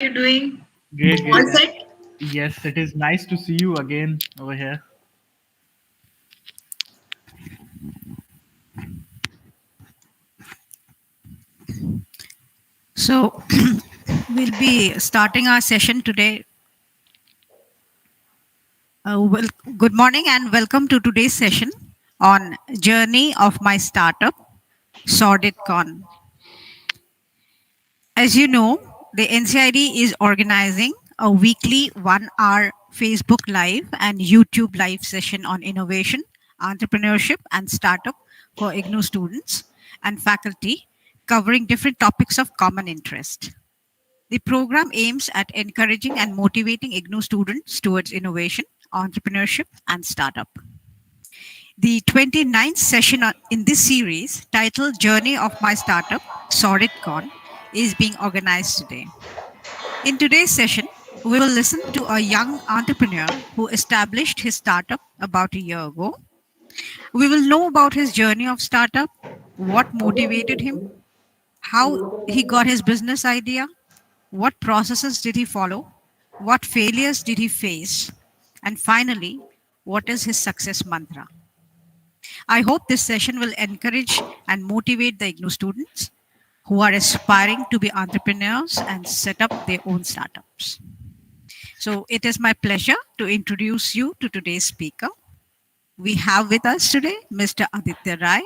You doing? Great, All great. set? Yes, it is nice to see you again over here. So, we'll be starting our session today. Well, good morning and welcome to today's session on journey of my startup, Sorditcon. As you know, the NCID is organizing a weekly 1 hour Facebook Live and YouTube Live session on innovation, entrepreneurship, and startup for IGNOU students and faculty, covering different topics of common interest. The program aims at encouraging and motivating IGNOU students towards innovation, entrepreneurship, and startup. The 29th session in this series, titled Journey of My Startup, Sordidcon, is being organized today. In today's session, we will listen to a young entrepreneur who established his startup about a year ago. We will know about his journey of startup, what motivated him, how he got his business idea, what processes did he follow? What failures did he face? And finally, what is his success mantra? I hope this session will encourage and motivate the IGNOU students who are aspiring to be entrepreneurs and set up their own startups. So it is my pleasure to introduce you to today's speaker. We have with us today Mr. Aditya Rai.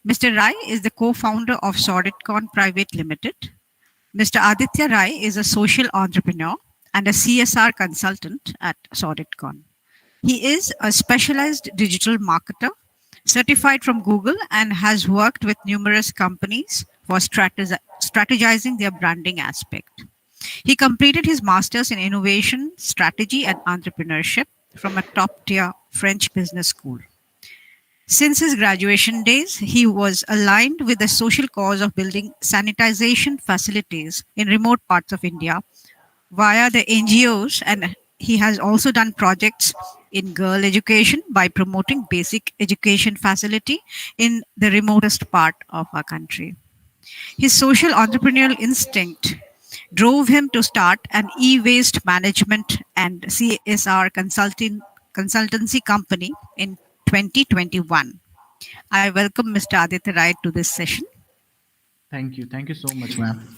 Mr. Rai is the co-founder of Sorditcon Private Limited. Mr. Aditya Rai is a social entrepreneur and a CSR consultant at Sorditcon. He is a specialized digital marketer, certified from Google, and has worked with numerous companies for strategizing their branding aspect. He completed his master's in innovation, strategy, and entrepreneurship from a top tier French business school. Since his graduation days, he was aligned with the social cause of building sanitization facilities in remote parts of India via the NGOs, and he has also done projects in girl education by promoting basic education facility in the remotest part of our country. His social entrepreneurial instinct drove him to start an e-waste management and CSR consultancy company in 2021. I welcome Mr. Aditya Rai to this session. Thank you. Thank you so much, ma'am.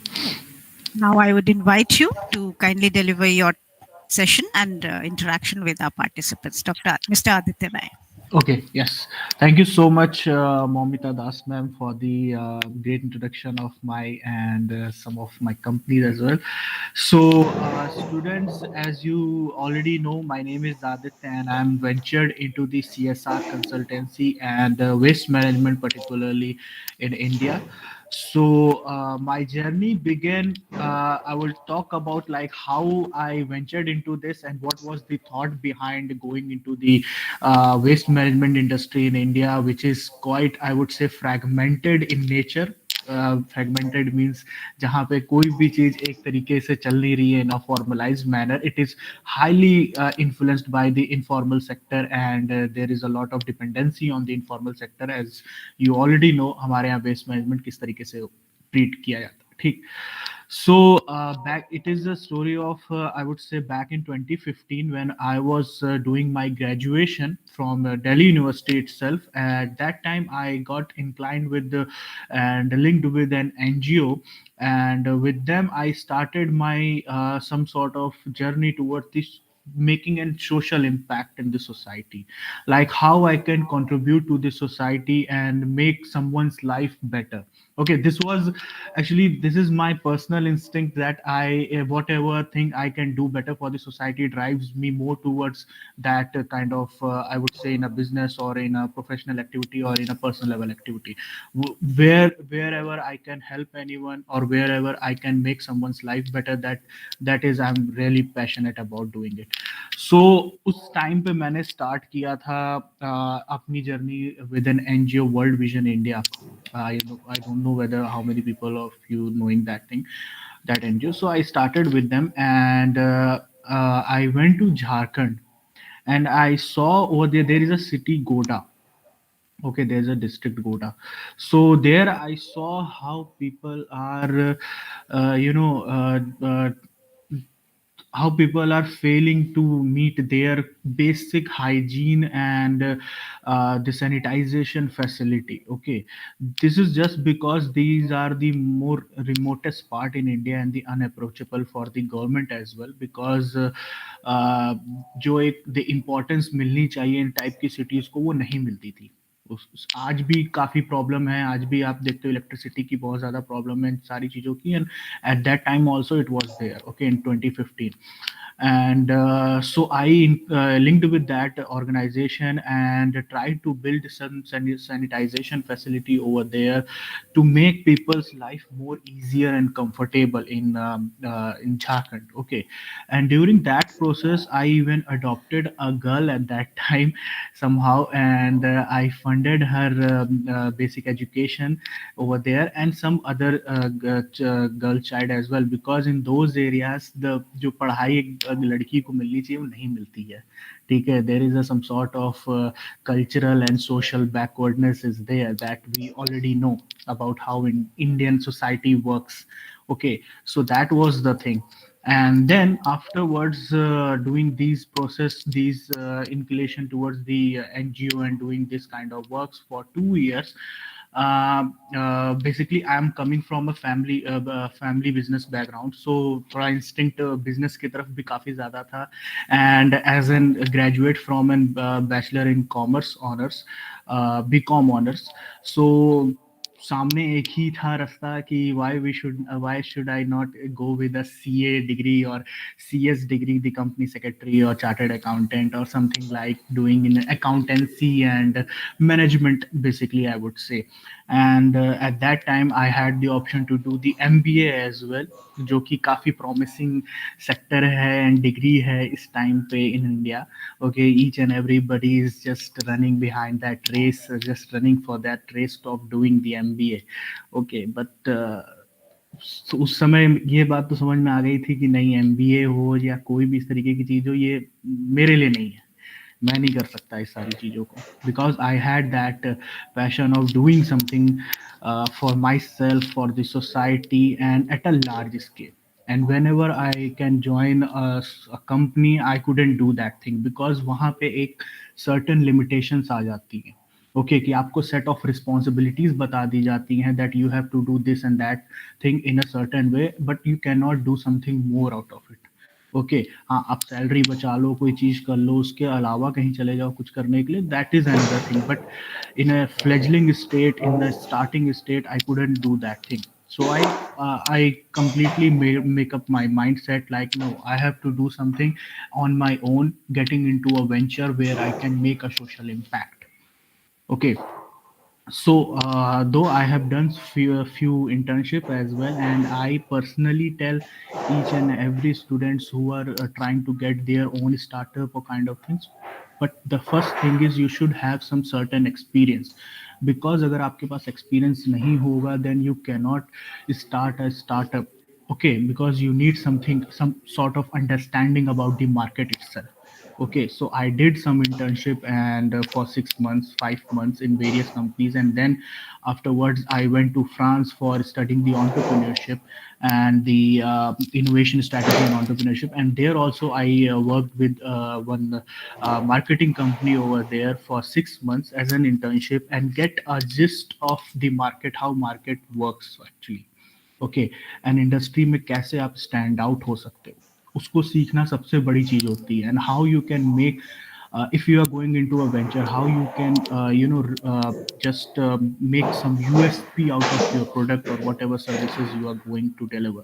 Now I would invite you to kindly deliver your session and interaction with our participants. Mr. Aditya Rai. Okay, yes. Thank you so much, Momita Das ma'am, for the great introduction of my and some of my companies as well. So, students, as you already know, my name is Aditya and I'm ventured into the CSR consultancy and waste management, particularly in India. So my journey began. I will talk about like how I ventured into this and what was the thought behind going into the waste management industry in India, which is quite, I would say, fragmented in nature. Fragmented means जहाँ पे कोई भी चीज एक तरीके से चल नहीं रही है in a formalized manner. It is highly influenced by the informal sector, and there is a lot of dependency on the informal sector. As you already know, हमारे यहाँ waste management किस तरीके से treat किया जाता है, ठीक. So back, it is a story of I would say back in 2015 when I was doing my graduation from Delhi University itself. At that time, I got inclined with the and linked with an NGO, and with them I started my some sort of journey towards this making a social impact in the society, like how I can contribute to the society and make someone's life better. Okay, this was actually, this is my personal instinct that I whatever thing I can do better for the society drives me more towards that kind of I would say in a business or in a professional activity or in a personal level activity. Wherever I can help anyone or wherever I can make someone's life better, that is I'm really passionate about doing it. So उस time पे मैंने start किया था अपनी journey with an NGO world vision India. I don't know whether how many people of you knowing that thing, that NGO. So I started with them, and I went to Jharkhand, and I saw over there is a city Goda. Okay, there's a district Goda. So there I saw how people are, you know, how people are failing to meet their basic hygiene and the sanitization facility. Okay, this is just because these are the more remotest part in India and the unapproachable for the government as well, because जो एक the importance मिलनी चाहिए इन type की cities को वो नहीं मिलती थी। आज भी काफ़ी प्रॉब्लम है, आज भी आप देखते हो इलेक्ट्रिसिटी की बहुत ज़्यादा प्रॉब्लम है इन सारी चीज़ों की, and at that time also it was there, okay, in 2015. And so I linked with that organization and tried to build some sanitization facility over there to make people's life more easier and comfortable in Jharkhand. Okay, and during that process I even adopted a girl at that time somehow, and I funded her basic education over there, and some other girl child as well, because in those areas the जो पढ़ाई एक लड़की को मिलनी चाहिए वो नहीं मिलती है, ठीक है, there is a some sort of cultural and social backwardness is there that we already know about how Indian society works. Okay, so that was the thing. And then afterwards, doing these process, these inclination towards the NGO and doing this kind of works for 2 years. Basically I am coming from a family business background, so थोड़ा instinct business की तरफ भी काफी ज्यादा था, and as an graduate from an bachelor in commerce honors, BCom honors, so सामने एक ही था रास्ता कि why should I not go with a CA degree or CS degree, the company secretary or chartered accountant or something like doing in accountancy and management, basically I would say. And at that time I had the option to do the MBA as well, जो कि काफ़ी promising sector है and degree है इस time पे in India. Okay, each and everybody is just running behind that race, just running for that race of doing the MBA. Okay, but तो उस समय ये बात तो समझ में आ गई थी कि नहीं, MBA हो या कोई भी इस तरीके की चीज़ हो, ये मेरे लिए नहीं है, मैं नहीं कर सकता इस सारी चीज़ों को, because I had that passion of doing something for my self, for the society and at a large scale. And when ever I can join company I couldn't do that thing, because वहाँ पे एक certain limitations आ जाती हैं. Okay कि आपको set of responsibilities बता दी जाती हैं that you have to do this and that thing in a certain way, but you can not do something more out of it. Okay, हाँ, आप सैलरी बचा लो, कोई चीज़ कर लो, उसके अलावा कहीं चले जाओ कुछ करने के लिए, that is another thing, but in a fledgling state, in the starting state, I couldn't do that thing. So I completely make up my mindset like, no, I have to do something on my own, getting into a venture where I can make a social impact. Okay, so though I have done few internship as well, and I personally tell each and every students who are trying to get their own startup or kind of things, but the first thing is you should have some certain experience, because अगर आपके पास experience नहीं होगा then you cannot start a startup. Okay, because you need something, some sort of understanding about the market itself. Okay, so I did some internship and for 6 months, 5 months in various companies, and then afterwards I went to France for studying the entrepreneurship and the innovation strategy and entrepreneurship. And there also I worked with one marketing company over there for 6 months as an internship and get a gist of the market, how market works actually. Okay, and industry में कैसे आप stand out हो सकते हो, उसको सीखना सबसे बड़ी चीज़ होती है. And how you can make, if you are going into a venture, how you can just make some USP out of your product or whatever services you are going to deliver.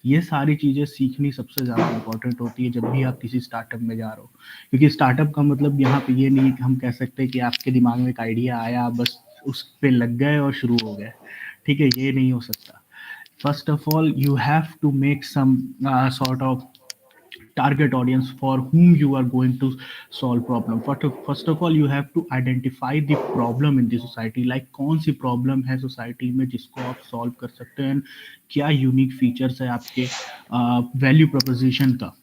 ये सारी चीज़ें सीखनी सबसे ज़्यादा important होती है जब भी आप किसी स्टार्टअप में जा रहे हो, क्योंकि स्टार्टअप का मतलब यहाँ पे ये नहीं कि हम कह सकते हैं कि आपके दिमाग में एक आइडिया आया, बस उस पे लग गए और शुरू हो गए. ठीक है, ये नहीं हो सकता. First of all you have to make some sort of target audience for whom you are going to solve problem. First of all you have to identify the problem in the society, like कौन सी problem है society में जिसको आप solve कर सकते हैं, क्या unique features है आपके value proposition का.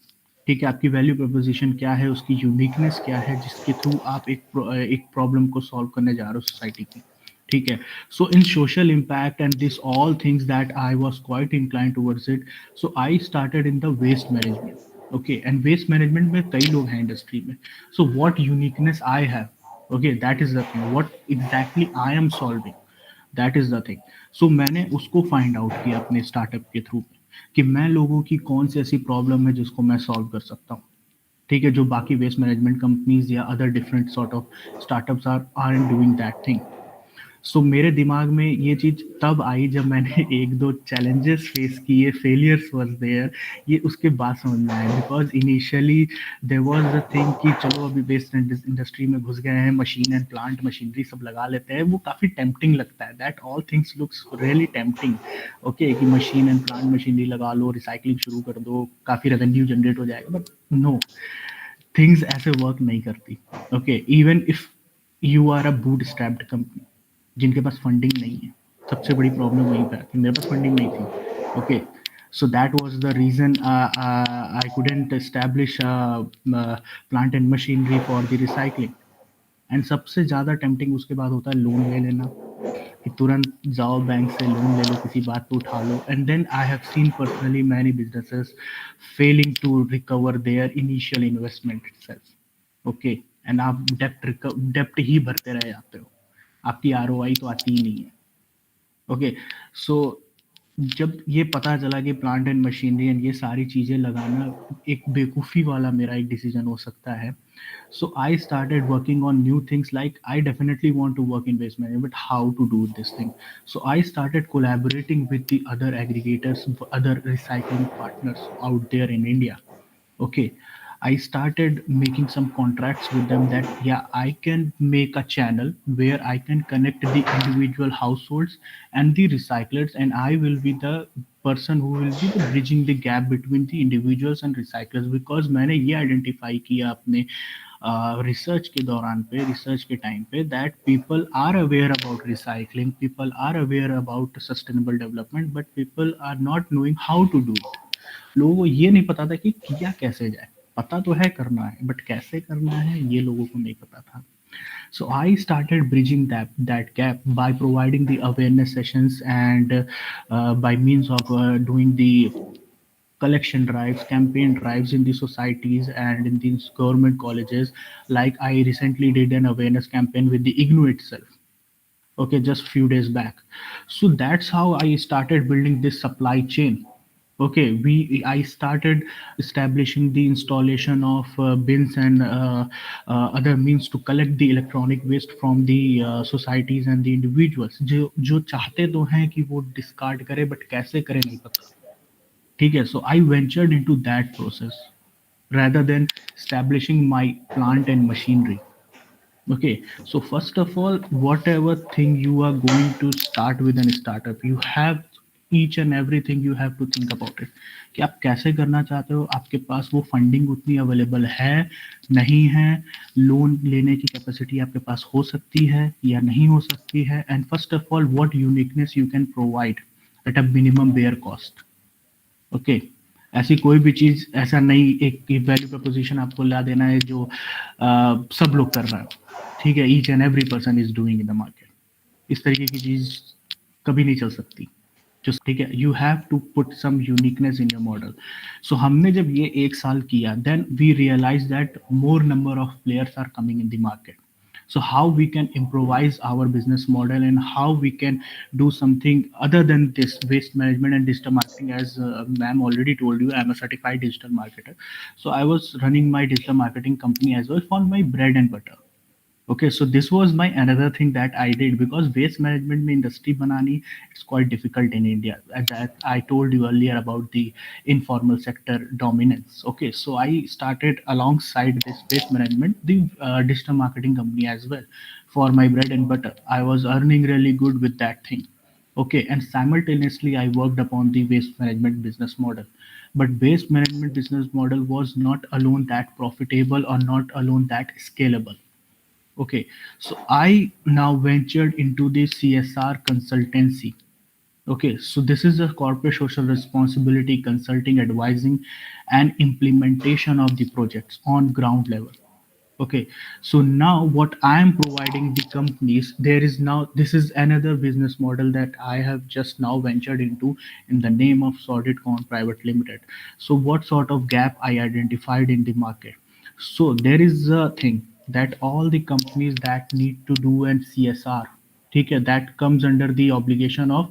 ठीक है, आपकी वैल्यू प्रोपोजिशन क्या है, उसकी यूनिकनेस क्या है, जिसके थ्रू आप एक प्रॉब्लम को सॉल्व करने जा रहे हो सोसाइटी की. ठीक है, so in social impact and this all things that I was quite inclined towards it, so I started in the waste management. Okay, and waste management में कई लोग हैं इंडस्ट्री में. So what uniqueness I have, okay, that is the thing, what exactly I am solving, that is the thing. So मैंने उसको find out किया अपने startup के थ्रू कि मैं लोगों की कौन सी ऐसी प्रॉब्लम है जिसको मैं सॉल्व कर सकता हूँ. ठीक है, जो बाकी वेस्ट मैनेजमेंट कंपनीज या other different sort of startups are doing that thing. So मेरे दिमाग में ये चीज़ तब आई जब मैंने एक दो चैलेंजेस फेस किए, फेलियर्स वाज देयर. ये उसके बाद समझ में आया, because initially there was the thing कि चलो अभी वेस्ट इंडस्ट्री में घुस गए हैं, मशीन एंड प्लांट मशीनरी सब लगा लेते हैं, वो काफ़ी टेम्पटिंग लगता है, that all things looks really tempting. Okay, कि मशीन एंड प्लांट मशीनरी लगा लो, रिसाइकलिंग शुरू कर दो, काफ़ी रेवेन्यू जनरेट हो जाएगा, बट नो, थिंग्स ऐसे वर्क नहीं करती. Okay, even if you are a bootstrapped company जिनके पास फंडिंग नहीं है, सबसे बड़ी प्रॉब्लम वहीं पे आती है, मेरे पास फंडिंग नहीं थी. Okay, so that was the reason I couldn't establish plant and machinery for the recycling. And सबसे ज़्यादा टेम्पटिंग उसके बाद होता है लोन ले लेना, कि तुरंत जाओ बैंक से लोन ले लो, किसी बात पे उठा लो, and then I have seen personally many businesses failing to recover their initial investment itself. Okay, and आप डेप्ट ही भरते रह जाते हो, आपकी आरओआई तो आती ही नहीं है. ओके, सो जब ये पता चला कि प्लांट एंड मशीनरी एंड ये सारी चीज़ें लगाना एक बेवकूफ़ी वाला मेरा एक डिसीजन हो सकता है. So I started working on new things, like I definitely want to work in waste management, but how to do this thing. So I started collaborating with the other aggregators, other recycling partners out there in India. Okay, I started making some contracts with them that yeah, I can make a channel where I can connect the individual households and the recyclers, and I will be the person who will be the bridging the gap between the individuals and recyclers. Because मैंने ये identify किया अपने research के दौरान पे, research के time पे, that people are aware about recycling, people are aware about sustainable development, but people are not knowing how to do it. लोगों को ये नहीं पता था कि किया कैसे जाए. पता तो है करना है, बट कैसे करना है ये लोगों को नहीं पता था. So I started bridging that gap by providing the awareness sessions, and by means of doing the collection drives, campaign drives in the societies and in these government colleges. Like I recently did an awareness campaign with the IGNU itself. Okay, just few days back. So that's how I started building this supply chain. Okay, we I started establishing the installation of bins and other means to collect the electronic waste from the societies and the individuals जो चाहते तो हैं कि वो discard करे, but कैसे करें नहीं पता. ठीक है, so I ventured into that process rather than establishing my plant and machinery. Okay, so first of all, whatever thing you are going to start with an startup, you have each and everything you have to think about it. कि आप कैसे करना चाहते हो, आपके पास वो funding उतनी available है, नहीं है, लोन लेने की कैपेसिटी आपके पास हो सकती है या नहीं हो सकती है, and first of all what uniqueness you can provide at a minimum bare cost. Okay, ऐसी कोई भी चीज़ ऐसा नहीं, एक वैल्यू प्रपोजिशन आपको ला देना है जो सब लोग कर रहे हैं. ठीक है, each and every person is doing in the market. इस तरीके की चीज़ कभी नहीं चल सकती. जो ठीक है, you have to put some uniqueness in your model. So हमने जब ये एक साल किया, then we realize that more number of players are coming in the market. So how we can improvise our business model, and how we can do something other than this waste management and digital marketing. As ma'am already told you, I'm a certified digital marketer, so I was running my digital marketing company as well for my bread and butter. Okay, so this was my another thing that I did, because waste management में industry बनानी, it's quite difficult in India. And that I told you earlier about the informal sector dominance. Okay, so I started alongside this waste management the digital marketing company as well for my bread and butter. I was earning really good with that thing. Okay, and simultaneously I worked upon the waste management business model. But waste management business model was not alone that profitable or not alone that scalable. Okay, so I now ventured into the CSR consultancy. Okay, so this is a corporate social responsibility consulting, advising, and implementation of the projects on ground level. Okay, so now what I am providing the companies, there is now, this is another business model that I have just now ventured into in the name of Sorditcon Private Limited. So what sort of gap I identified in the market? So there is a thing that all the companies that need to do an CSR, ठीक है, that comes under the obligation of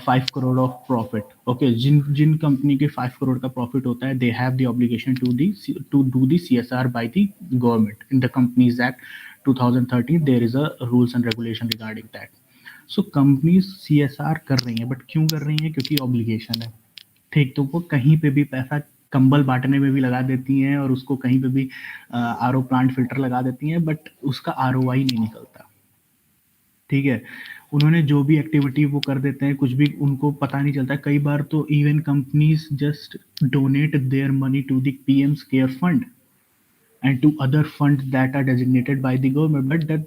5 crore of profit. Okay, जिन जिन company के 5 crore का profit होता है, they have the obligation to do the CSR by the government in the Companies Act 2013. There is a rules and regulation regarding that. So companies CSR कर रही हैं, but क्यों कर रही हैं? क्योंकि ऑब्लिगेशन है। ठीक, तो वो कहीं पे भी पैसा कंबल बांटने में भी लगा देती हैं और उसको कहीं पे भी आरओ प्लांट फिल्टर लगा देती हैं, बट उसका आरओआई नहीं निकलता। ठीक है, उन्होंने जो भी एक्टिविटी वो कर देते हैं, कुछ भी उनको पता नहीं चलता। कई बार तो even companies just donate their money to the PM's care fund and to other funds that are designated by the government, but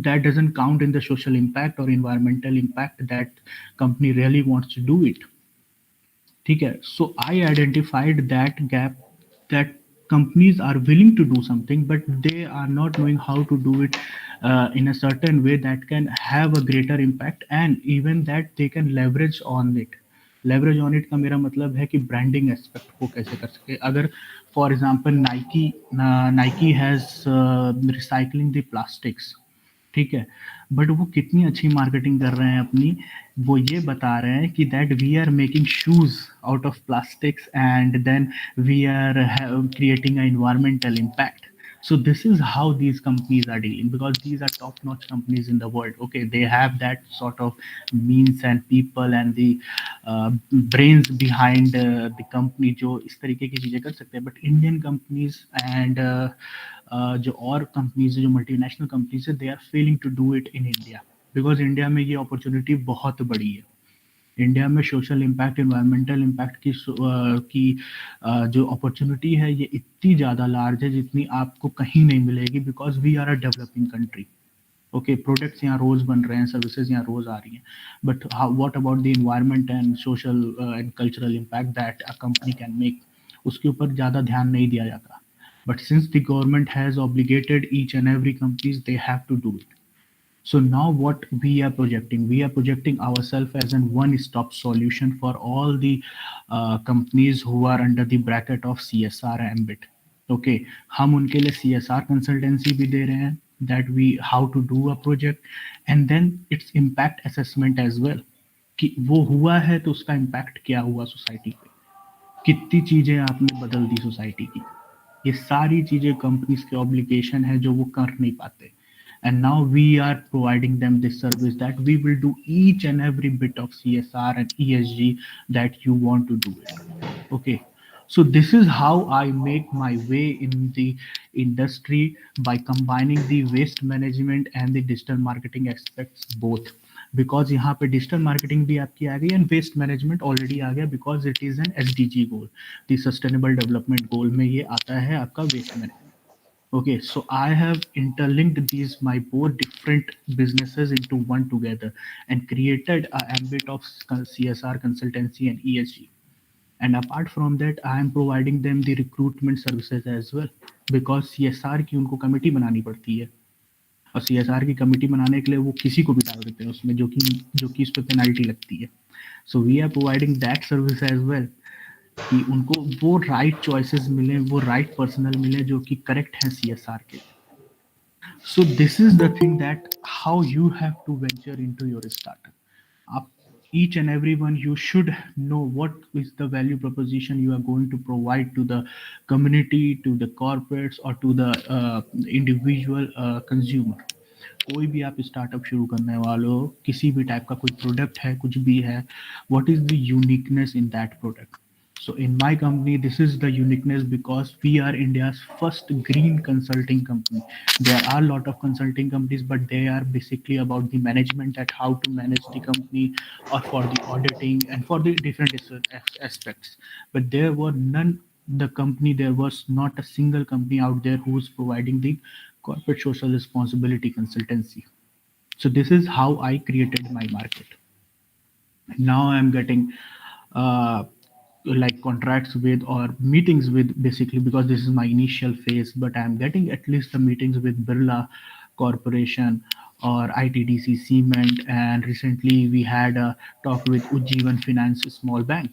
that doesn't count in the social impact or environmental impact that company really wants to do it. ठीक है, so I identified that gap, that companies are willing to do something but they are not knowing how to do it in a certain way that can have a greater impact, and even that they can leverage on it. Leverage on it का मेरा मतलब है कि branding aspect को कैसे कर सके। अगर for example Nike has recycling the plastics, ठीक है, बट वो कितनी अच्छी मार्केटिंग कर रहे हैं अपनी, वो ये बता रहे हैं कि that we are making shoes out of plastics and then we are creating an environmental impact. So this is how these companies are dealing, because these are top notch companies in the world. Okay, they have that sort of means and people and the brains behind the company जो इस तरीके की चीज़ें कर सकते हैं, but Indian companies and जो और कंपनीज है, जो मल्टीनेशनल कंपनीज है, they are failing to do it in India, because India में ये अपॉर्चुनिटी बहुत बड़ी है। इंडिया में सोशल इम्पैक्ट, इन्वायरमेंटल इम्पैक्ट जो अपॉर्चुनिटी है, ये इतनी ज़्यादा लार्ज है जितनी आपको कहीं नहीं मिलेगी, because we are a developing country. Okay, products यहाँ रोज बन रहे हैं, सर्विसेज यहाँ रोज आ रही हैं, but what about the environment and social and cultural impact that a company can make, उसके ऊपर ज़्यादा ध्यान नहीं दिया जाता। But since the government has obligated each and every companies, they have to do it. So now what we are projecting ourselves as an one-stop solution for all the companies who are under the bracket of CSR ambit. Okay, हम उनके लिए CSR consultancy भी दे रहे हैं, that we how to do a project, and then its impact assessment as well, कि वो हुआ है तो उसका impact क्या हुआ सोसाइटी पे, कितनी चीजें आपने बदल दी सोसाइटी की। ये सारी चीजें कंपनीज के ऑब्लिगेशन है जो वो कर नहीं पाते, and now we are providing them this service that we will do each and every bit of CSR and ESG that you want to do it. Okay, so this is how I make my way in the industry, by combining the waste management and the digital marketing aspects both, because यहाँ पे digital marketing भी आपकी आ गई and waste management already आ गया, because it is an SDG goal, the sustainable development goal में ये आता है आपका waste management. Okay, so I have interlinked these my both different businesses into one together and created a ambit of CSR consultancy and ESG. And apart from that, I am providing them the recruitment services as well, because CSR की उनको committee बनानी पड़ती है, और CSR की committee बनाने के लिए वो किसी को भी डाल देते हैं उसमें, जो कि इस पे पेनल्टी लगती है। So we are providing that service as well, कि उनको वो राइट चॉइसेस मिले, वो राइट पर्सनल मिले जो कि करेक्ट है CSR के लिए। So this is the thing that how you have to venture into your startup. Up, each and everyone, you should know what is the value proposition you are going to provide to the community, to the corporates, or to the individual consumer. कोई भी आप startup शुरू करने वाले हो, किसी भी type का कोई प्रोडक्ट है, कुछ भी है, what is the uniqueness in that product? So in my company, this is the uniqueness, because we are India's first green consulting company. There are a lot of consulting companies, but they are basically about the management, that how to manage the company, or for the auditing and for the different aspects. But there were none, the company, there was not a single company out there who is providing the corporate social responsibility consultancy. So this is how I created my market. Now I'm getting uh, like contracts with or meetings with, basically because this is my initial phase, but I'm getting at least the meetings with Birla Corporation or ITDC Cement, and recently we had a talk with Ujjivan Finance Small Bank.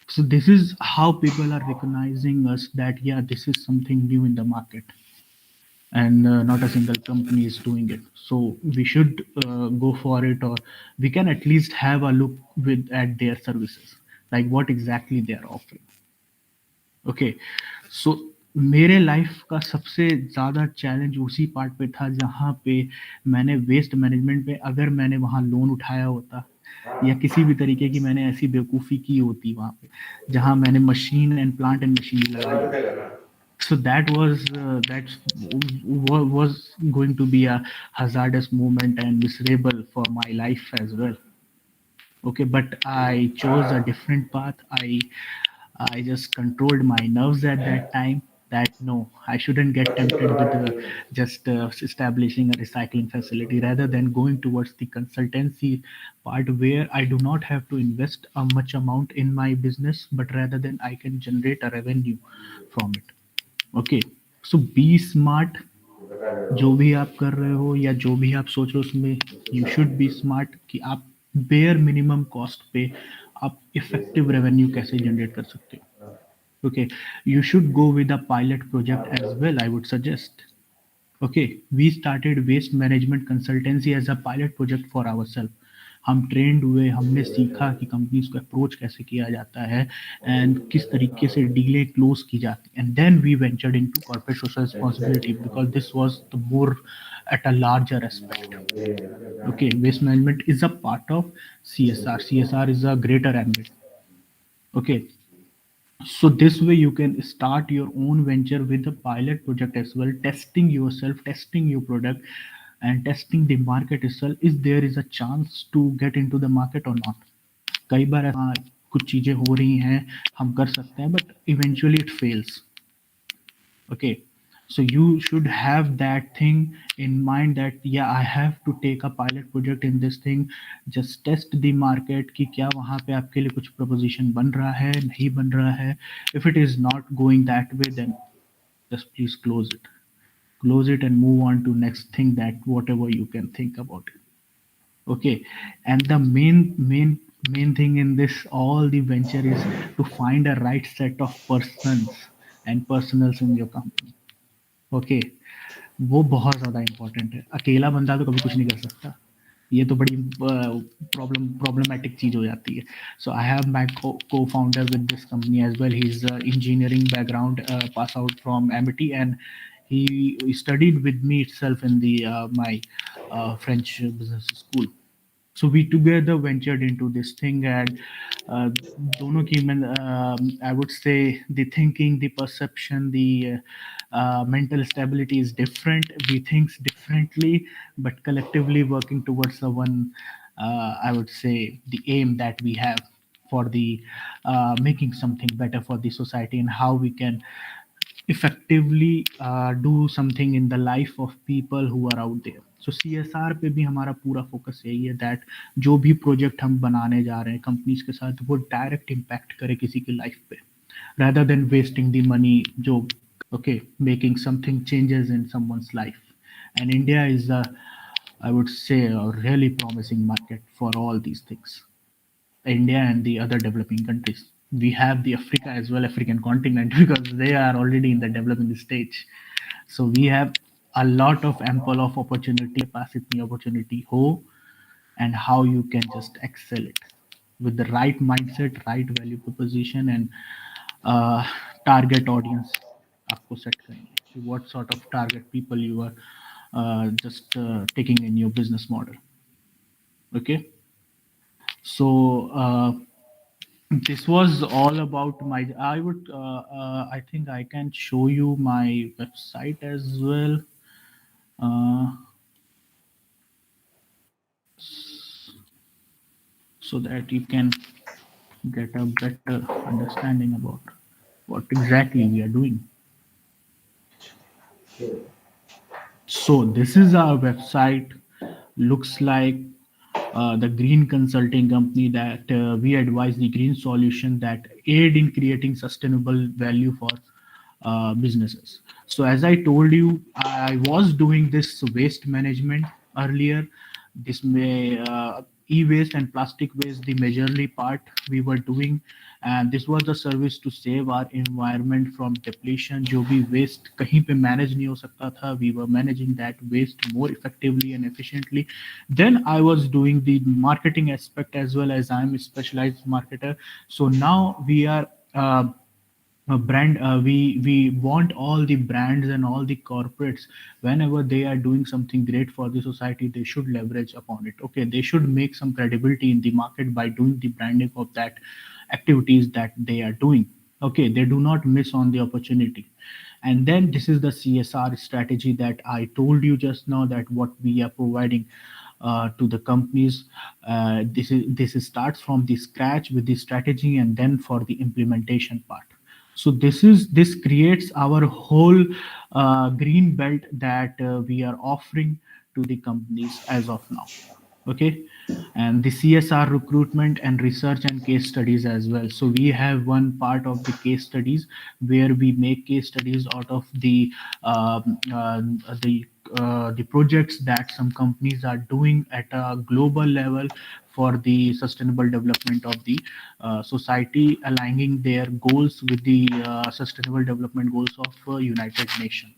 So this is how people are recognizing us that yeah, this is something new in the market, and not a single company is doing it. So we should go for it, or we can at least have a look with at their services, like what exactly they are offering. Okay, so मेरे life का सबसे ज़्यादा challenge उसी part पे था जहाँ पे मैंने वेस्ट मैनेजमेंट पे, अगर मैंने वहाँ लोन उठाया होता या किसी भी तरीके की मैंने ऐसी बेवकूफ़ी की होती वहाँ पे जहाँ मैंने machine and plant and machinery लगाई होती, so that was going to be a hazardous moment and miserable for my life as well. Okay, but I chose a different path. I just controlled my nerves at that time, that no, I shouldn't get tempted with just establishing a recycling facility rather than going towards the consultancy part, where I do not have to invest a much amount in my business, but rather than I can generate a revenue from it. Okay, so be smart. जो भी आप कर रहे हो या जो भी आप सोच रहे हो उसमें यू शुड बी स्मार्ट, कि आप बेयर मिनिमम कॉस्ट पे आप इफेक्टिव रेवेन्यू कैसे जनरेट कर सकते हो. Okay, you should go with a pilot project as well, I would suggest. Okay, we started waste management consultancy as a pilot project for ourselves. हम trend हुए, हमने सीखा कि कंपनीज को अप्रोच कैसे किया जाता है एंड किस तरीके से डीलें क्लोज की जाती, and then we ventured into corporate social responsibility because this was the more at a larger aspect. Okay, waste management is a part of CSR. CSR is a greater ambit. Okay, so this way you can start your own venture with a pilot project as well, testing yourself, testing your product, and testing the market itself. Is there is a chance to get into the market or not? कई बार कुछ चीजें हो रही हैं, हम कर सकते हैं, but eventually it fails. Okay, so you should have that thing in mind that yeah, I have to take a pilot project in this thing, just test the market कि क्या वहाँ पे आपके लिए कुछ proposition बन रहा है, नहीं बन रहा है. If it is not going that way, then just please close it and move on to next thing, that whatever you can think about it. Okay, and the main thing in this all the venture is to find a right set of persons and personals in your company. Okay, वो बहुत ज़्यादा important है. अकेला बंदा तो कभी कुछ नहीं कर सकता, ये तो बड़ी प्रॉब्लमेटिक चीज़ हो जाती है. सो आई have my cofounder with this company as well. He is engineering background, pass out from Amity, and he studied with me itself in the my French business school. So we together ventured into this thing, and uh, दोनों की I would say the thinking, the perception, the mental stability is different. We think differently, but collectively working towards the one, I would say, the aim that we have for the making something better for the society, and how we can effectively do something in the life of people who are out there. So CSR पे भी हमारा पूरा focus यही है that जो भी project हम बनाने जा रहे हैं कंपनीज के साथ, वो डायरेक्ट इम्पैक्ट करे किसी की लाइफ पे, rather than wasting the money जो, okay, making something changes in someone's life. And India is a, I would say, a really promising market for all these things. India and the other developing countries. We have the Africa as well, African continent, because they are already in the developing stage. So we have a lot of ample of opportunity, capacity, opportunity, ho, and how you can just excel it with the right mindset, right value proposition, and uh, target audience. आपको set करेंगे कि what sort of target people you are just taking in your business model. Okay, so this was all about my, I would I think I can show you my website as well, uh, so that you can get a better understanding about what exactly we are doing. So this is our website, looks like. the green consulting company that we advise the green solution that aid in creating sustainable value for businesses. So as I told you, I was doing this waste management earlier. This may e-waste and plastic waste, the majorly part we were doing, and this was the service to save our environment from depletion. जो भी waste कहीं पे manage नहीं हो सकता था, we were managing that waste more effectively and efficiently. Then I was doing the marketing aspect as well, as I'm a specialized marketer. So now we are brand we want all the brands and all the corporates, whenever they are doing something great for the society, they should leverage upon it. Okay, they should make some credibility in the market by doing the branding of that activities that they are doing. Okay, they do not miss on the opportunity. And then this is the CSR strategy that I told you just now, that what we are providing to the companies. This starts from the scratch with the strategy, and then for the implementation part. So this creates our whole green belt that we are offering to the companies as of now. Okay, and the CSR recruitment and research and case studies as well. So we have one part of the case studies where we make case studies out of um, uh, the the projects that some companies are doing at a global level for the sustainable development of the society, aligning their goals with the sustainable development goals of United Nations.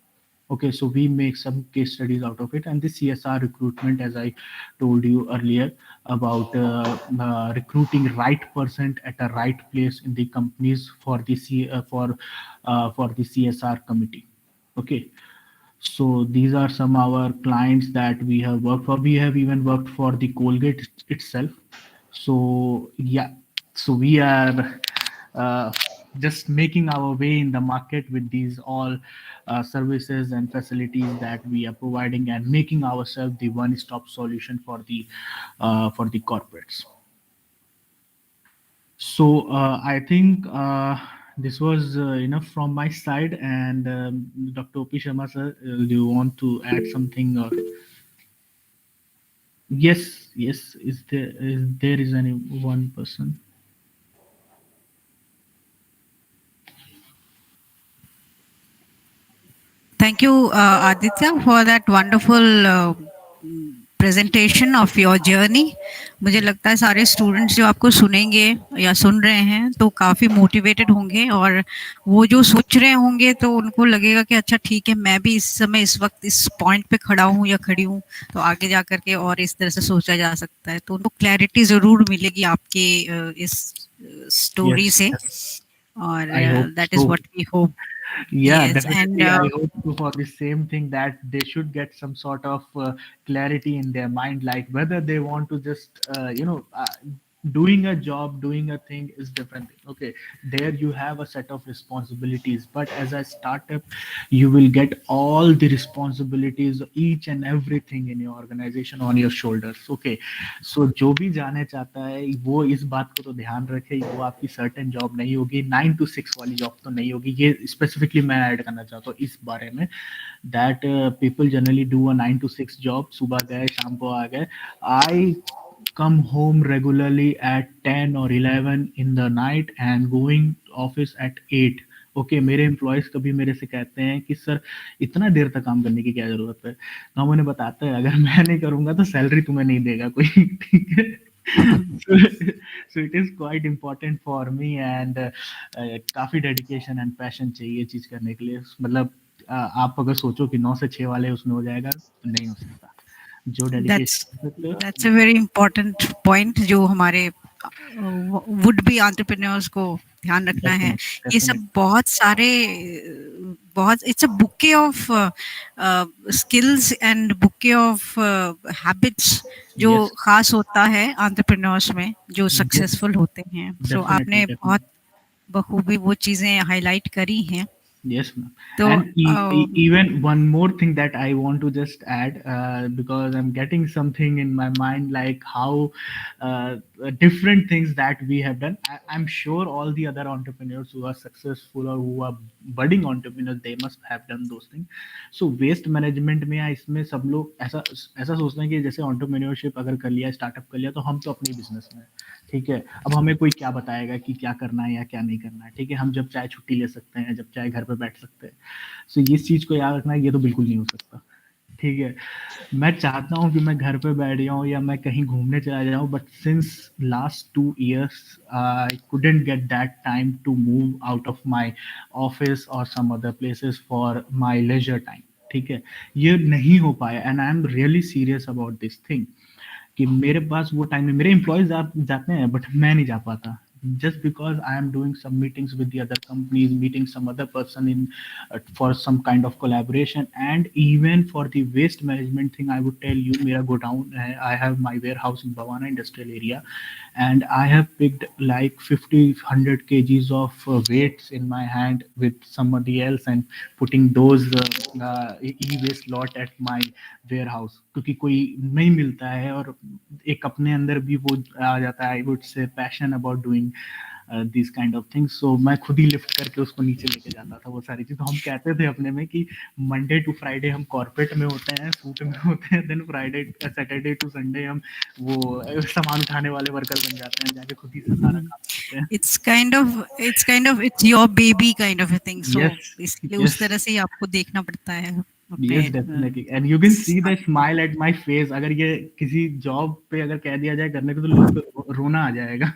Okay, so we make some case studies out of it. And the CSR recruitment, as I told you earlier, about recruiting right person at a right place in the companies for the for the CSR committee. Okay, so these are some our clients that we have worked for. We have even worked for the Colgate itself. So yeah, so we are uh, just making our way in the market with these all services and facilities that we are providing, and making ourselves the one-stop solution for the corporates. So I think this was enough from my side. And Dr. Opi Sharma sir, do you want to add something? Or yes, yes. Is there any one person? Thank you, Aditya, for that wonderful presentation of your journey. मुझे लगता है सारे students जो आपको सुनेंगे या सुन रहे हैं तो काफ़ी मोटिवेटेड होंगे, और वो जो सोच रहे होंगे तो उनको लगेगा कि अच्छा ठीक है, मैं भी इस समय इस वक्त इस पॉइंट पे खड़ा हूँ या खड़ी हूँ, तो आगे जा कर के और इस तरह से सोचा जा सकता है। तो उनको क्लैरिटी ज़रूर मिलेगी आपके इस स्टोरी Yes, से, yes. और I hope that is so. What we hope. Yeah, Yes, and definitely. I hope so for the same thing, that they should get some sort of clarity in their mind, like whether they want to just, doing a job, doing a thing is different thing. Okay, there you have a set of responsibilities, but as a startup, you will get all the responsibilities, each and everything in your organization on your shoulders. Okay, सो जो भी जाने चाहता है वो इस बात को तो ध्यान रखे, वो आपकी सर्टेन जॉब नहीं होगी, 9 to 6 वाली जॉब तो नहीं होगी। ये स्पेसिफिकली मैं ऐड करना चाहता हूँ इस बारे में, that people generally do a 9 to 6 job, सुबह गए शाम को आ गए। आई come home regularly at 10 or 11 in the night and going office at 8. Okay, मेरे एम्प्लॉयज कभी मेरे से कहते हैं कि सर इतना देर तक काम करने की क्या जरूरत है, तो हम उन्हें बताते हैं अगर मैं नहीं करूंगा तो सैलरी तुम्हें नहीं देगा कोई। ठीक है। so, so it is quite important for me, and काफी डेडिकेशन एंड पैशन चाहिए ये चीज करने के लिए। मतलब आप अगर सोचो कि 9 से 6 वाले उसमें हो जाएगा, तो नहीं हो सकता। जो that's डेडिकेशन कर सकते हो that's a very important point जो हमारे वुड बी एंटरप्रेन्योर्स को ध्यान रखना है। डेफिनेट ये सब डेफिनेट बहुत सारे बहुत it's a bouquet of skills and bouquet of habits जो यस खास होता है एंटरप्रेन्योर्स में जो यस सक्सेसफुल होते हैं। सो डेफिनेटली आपने बहुत डेफिनेटली बखूबी वो चीज़ें हाईलाइट करी हैं। Yes, ma'am. तो And even one more thing that I want to just add, because I'm getting something in my mind, like how different things that we have done. I'm sure all the other entrepreneurs who are successful or who are budding entrepreneurs, they must have done those things. So waste management में या इसमें सब लोग ऐसा ऐसा सोचते हैं कि जैसे entrepreneurship अगर कर लिया, स्टार्टअप कर लिया, तो हम तो अपने बिजनेस में हैं, ठीक है, अब हमें कोई क्या बताएगा कि क्या करना है या क्या नहीं करना है, ठीक है, हम जब चाहे छुट्टी ले सकते हैं, जब चाहे घर पे बैठ सकते हैं। सो इस चीज़ को याद रखना है, ये तो बिल्कुल नहीं हो सकता, ठीक है। मैं चाहता हूँ कि मैं घर पे बैठ जाऊँ या मैं कहीं घूमने चला जाऊँ, but since last 2 years I couldn't get that time to move out of my office और some other places for my leisure time, ठीक है। ये नहीं हो पाया, and I am really serious about this thing कि मेरे पास वो टाइम है, मेरे एम्प्लॉयज जाते हैं बट मैं नहीं जा पाता, just because I am doing some meetings with the other companies, meeting some other person in for some kind of collaboration, and even for the waste management thing, I would tell you, mera godown hai, I have my warehouse in Bhavana industrial area, and I have picked like 50 100 kgs of weights in my hand with somebody else and putting those e-waste lot at my warehouse, क्योंकि कोई नहीं मिलता है, और एक अपने अंदर भी वो आ जाता है, I would say passion about doing this kind of things. So मैं खुद ही लिफ्ट करके उसको नीचे लेके जाता था वो सारी चीज। तो हम कहते थे अपने में कि मंडे टू फ्राइडे हम कॉर्पोरेट में होते हैं, सूट में होते हैं, then Friday Saturday to Sunday हम वो सामान उठाने वाले वर्कर बन जाते हैं, जाके खुद ही से सारा काम करते हैं। it's kind of it's your baby kind of a thing, so yes, इसलिए उस यस, तरह से ही आपको देखना पड़ता है अपने yes, definitely, and you can see the smile at my face. अगर ये किसी जॉब पे अगर कह दिया जाए करने को, तो लोगों को रोना आ जाएगा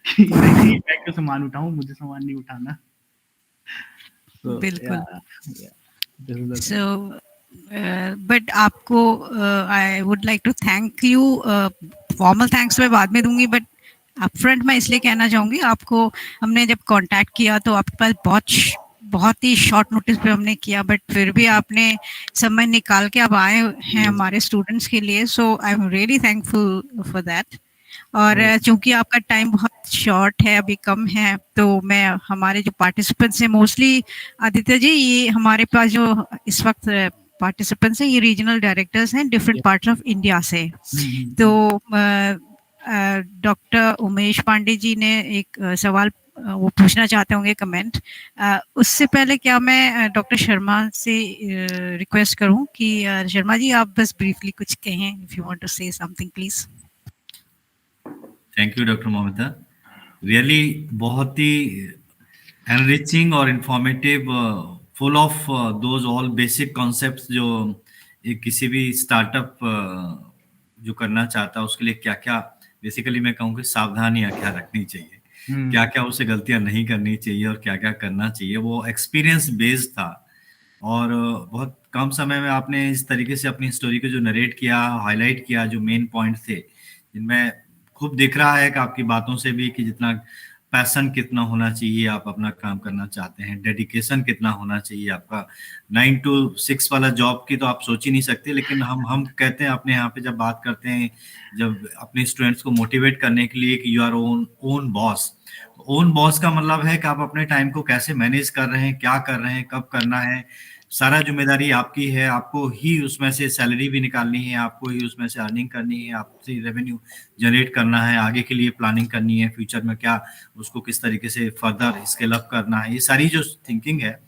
कि नहीं, मैं क्यों सामान उठाऊं, मुझे सामान नहीं उठाना। सो या, बिल्कुल। This is the so thing. But आपको I would like to thank you, formal thanks मैं बाद में दूंगी, बट अपफ्रंट मैं इसलिए कहना चाहूँगी आपको, हमने जब कांटेक्ट किया तो आपके पास बहुत ही शॉर्ट नोटिस पे हमने किया, बट फिर भी आपने समय निकाल के आप आए हैं यस, हमारे स्टूडेंट्स के लिए, so I am really thankful for that. और वेरी, चूंकि आपका टाइम बहुत शॉर्ट है, अभी कम है, तो मैं हमारे जो पार्टिसिपेंट्स हैं मोस्टली, आदित्य जी, ये हमारे पास जो इस वक्त पार्टिसिपेंट्स हैं, ये रीजनल डायरेक्टर्स हैं different yes, parts of India से। तो डॉक्टर उमेश पांडे जी ने एक सवाल वो पूछना चाहते होंगे, कमेंट। उससे पहले क्या मैं डॉक्टर शर्मा से रिक्वेस्ट करूं कि शर्मा जी आप बस ब्रीफली कुछ कहें, if you want to say something please. Thank you doctor Momita, really बहुत ही एनरिचिंग और informative, full of those all basic concepts जो एक किसी भी स्टार्टअप जो करना चाहता है उसके लिए क्या क्या, बेसिकली मैं कहूँ कि सावधानियां क्या रखनी चाहिए, क्या क्या उसे गलतियां नहीं करनी चाहिए और क्या क्या करना चाहिए, वो एक्सपीरियंस बेस्ड था। और बहुत कम समय में आपने इस तरीके से अपनी स्टोरी को जो नरेट किया, हाईलाइट किया, जो मेन पॉइंट थे जिनमें खूब दिख रहा है कि आपकी बातों से भी कि जितना पैशन कितना होना चाहिए, आप अपना काम करना चाहते हैं, डेडिकेशन कितना होना चाहिए आपका। 9 to 6 वाला जॉब की तो आप सोच ही नहीं सकते, लेकिन हम कहते हैं अपने यहाँ पे जब बात करते हैं, जब अपने स्टूडेंट्स को मोटिवेट करने के लिए कि you our own boss. Own boss का मतलब है कि आप अपने टाइम को कैसे मैनेज कर रहे हैं, क्या कर रहे हैं, कब करना है, सारा जिम्मेदारी आपकी है, आपको ही उसमें से सैलरी भी निकालनी है, आपको ही उसमें से अर्निंग करनी है, आपसे रेवेन्यू जनरेट करना है, आगे के लिए प्लानिंग करनी है, फ्यूचर में क्या उसको किस तरीके से फर्दर स्केल अप करना है। ये सारी जो थिंकिंग है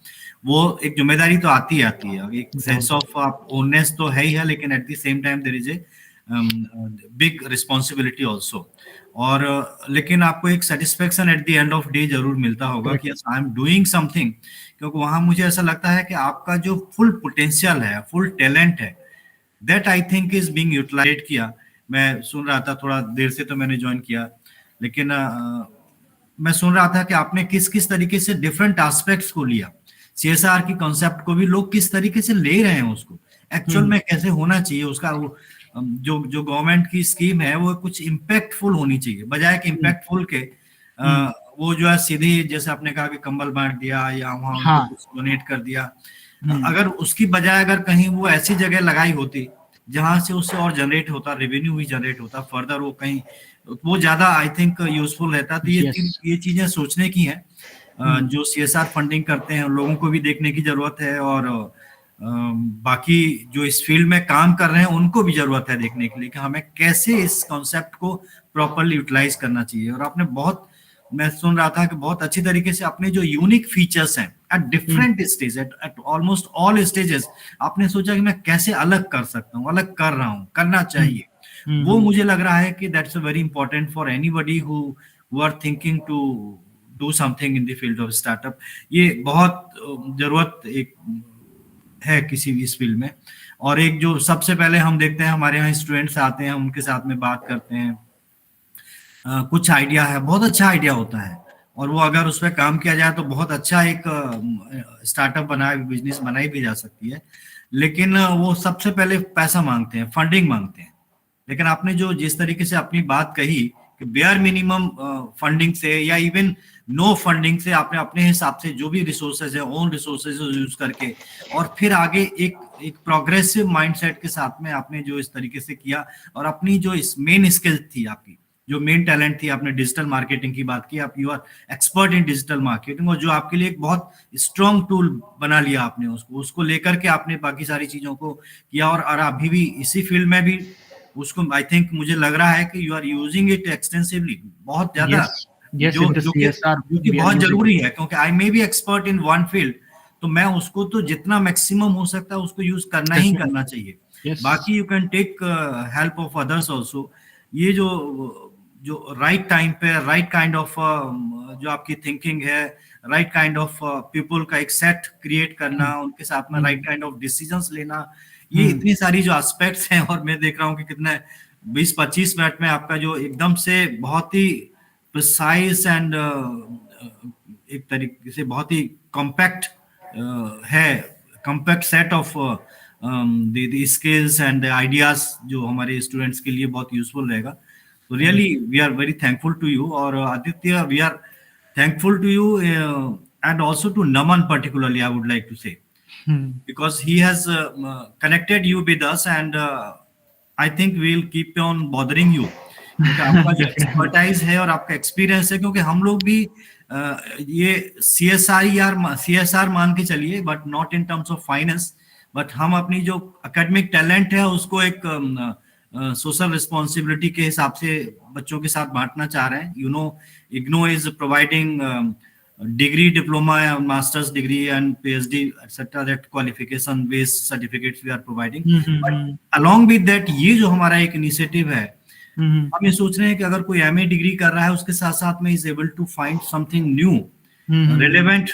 वो एक जिम्मेदारी तो आती है, एक सेंस बहुत, ऑफ आप ओननेस तो है ही है, लेकिन at the same time there is a big responsibility also. और लेकिन आपको एक satisfaction at the end of day जरूर मिलता होगा कि correct, I am doing something, क्योंकि वहां मुझे ऐसा लगता है कि आपका जो फुल पोटेंशियल है, फुल टैलेंट है, that I think is being utilize किया। मैं सुन रहा था, थोड़ा देर से तो मैंने ज्वाइन किया, लेकिन मैं सुन रहा था कि आपने किस किस तरीके से डिफरेंट एस्पेक्ट्स को लिया, सीएसआर की कॉन्सेप्ट को भी लोग किस तरीके से ले रहे हैं, उसको एक्चुअल में कैसे होना चाहिए उसका, वो जो जो गवर्नमेंट की स्कीम है वो कुछ इम्पैक्टफुल होनी चाहिए, बजाय कि इम्पैक्टफुल के वो जो है सीधी, जैसे आपने कहा कि कंबल बांट दिया या वहां उनको हाँ, कुछ डोनेट कर दिया, अगर उसकी बजाय अगर कहीं वो ऐसी जगह लगाई होती जहां से उससे और जनरेट होता, रेवेन्यू भी जनरेट होता फर्दर, वो कहीं वो ज्यादा आई थिंक यूजफुल रहता। तो यस, ये चीजें सोचने की हैं। Hmm. जो सीएसआर फंडिंग करते हैं उन लोगों को भी देखने की जरूरत है, और बाकी जो इस फील्ड में काम कर रहे हैं उनको भी जरूरत है देखने के लिए कि हमें कैसे इस कॉन्सेप्ट को प्रॉपरली यूटिलाइज करना चाहिए। और आपने बहुत, मैं सुन रहा था कि बहुत अच्छी तरीके से अपने जो यूनिक फीचर्स हैं at Hmm. Different stage, at almost all stages, आपने सोचा कि मैं कैसे अलग कर सकता हूँ, अलग कर रहा हूँ, करना Hmm. चाहिए। वो Hmm. मुझे लग रहा है कि that's very important for anybody who are thinking to do something in the field of startup. ये बहुत जरूरत एक है किसी भी इस फील्ड में। और एक जो सबसे पहले हम देखते हैं हमारे यहाँ स्टूडेंट्स आते हैं, उनके साथ में बात करते हैं, कुछ आइडिया है, बहुत अच्छा आइडिया होता है, और वो अगर उस पर काम किया जाए तो बहुत अच्छा एक स्टार्टअप बना, बिजनेस बनाई भी जा सकती है। लेकिन वो सबसे पहले पैसा मांगते हैं, फंडिंग मांगते हैं। लेकिन आपने जो जिस तरीके से अपनी बात कही कि बेयर मिनिमम फंडिंग से या इवन नो फंडिंग से आपने अपने हिसाब से जो भी रिसोर्सेज है, ओन रिसोर्सेज यूज करके, और फिर आगे एक एक प्रोग्रेसिव माइंडसेट के साथ में आपने जो इस तरीके से किया, और अपनी जो इस मेन स्किल थी आपकी, जो मेन टैलेंट थी, आपने डिजिटल मार्केटिंग की बात की, आप you are expert in digital marketing, और जो आपके लिए एक बहुत स्ट्रॉन्ग टूल बना लिया आपने, उसको उसको लेकर के आपने बाकी सारी चीजों को किया, और अभी भी इसी फील्ड में भी उसको, आई थिंक मुझे लग रहा है कि you are using it extensively, बहुत ज्यादा, Yes. Yes. जो In the CSR, जो कि we are बहुत using it. जरूरी है, क्योंकि I may be expert in one field, तो मैं उसको तो जितना मैक्सिमम हो सकता है उसको यूज करना ही करना Definitely. चाहिए। Yes. बाकी you can take help of others also. ये जो जो राइट टाइम पे राइट काइंड ऑफ जो आपकी थिंकिंग है, राइट काइंड ऑफ पीपल का एक सेट क्रिएट Hmm. करना, उनके साथ में right Hmm. Kind of decisions लेना, ये Hmm. इतनी सारी जो एस्पेक्ट्स हैं, और मैं देख रहा हूँ कि कितने 20-25 मिनट में आपका जो एकदम से बहुत ही प्रिसाइज एंड एक तरीके से बहुत ही कॉम्पैक्ट है, compact set of the skills and ideas जो हमारे स्टूडेंट्स के लिए बहुत यूजफुल रहेगा। तो Thank really we are very thankful to you, और Aditya we are thankful to you, and also to Naman particularly, I would like to say, you. because he has connected you with us, and I think we'll keep on bothering you, क्योंकि आपका जो Definitely. Expertise है और आपका experience है, क्योंकि हम लोग भी ये सी एस आर मान के चलिए, but not in terms of finance, but हम अपनी जो एकेडमिक टैलेंट है उसको एक सोशल रिस्पॉन्सिबिलिटी के हिसाब से बच्चों के साथ बांटना चाह रहे हैं। You know, IGNOU is providing degree, diploma, master's degree, and PhD, etc. That qualification based certificates we are providing. But Hmm. along with that, ये जो हमारा एक इनिशिएटिव है, Hmm. हम ये सोच रहे हैं कि अगर कोई एमए डिग्री कर रहा है उसके साथ साथ में is able to find something new Hmm. Relevant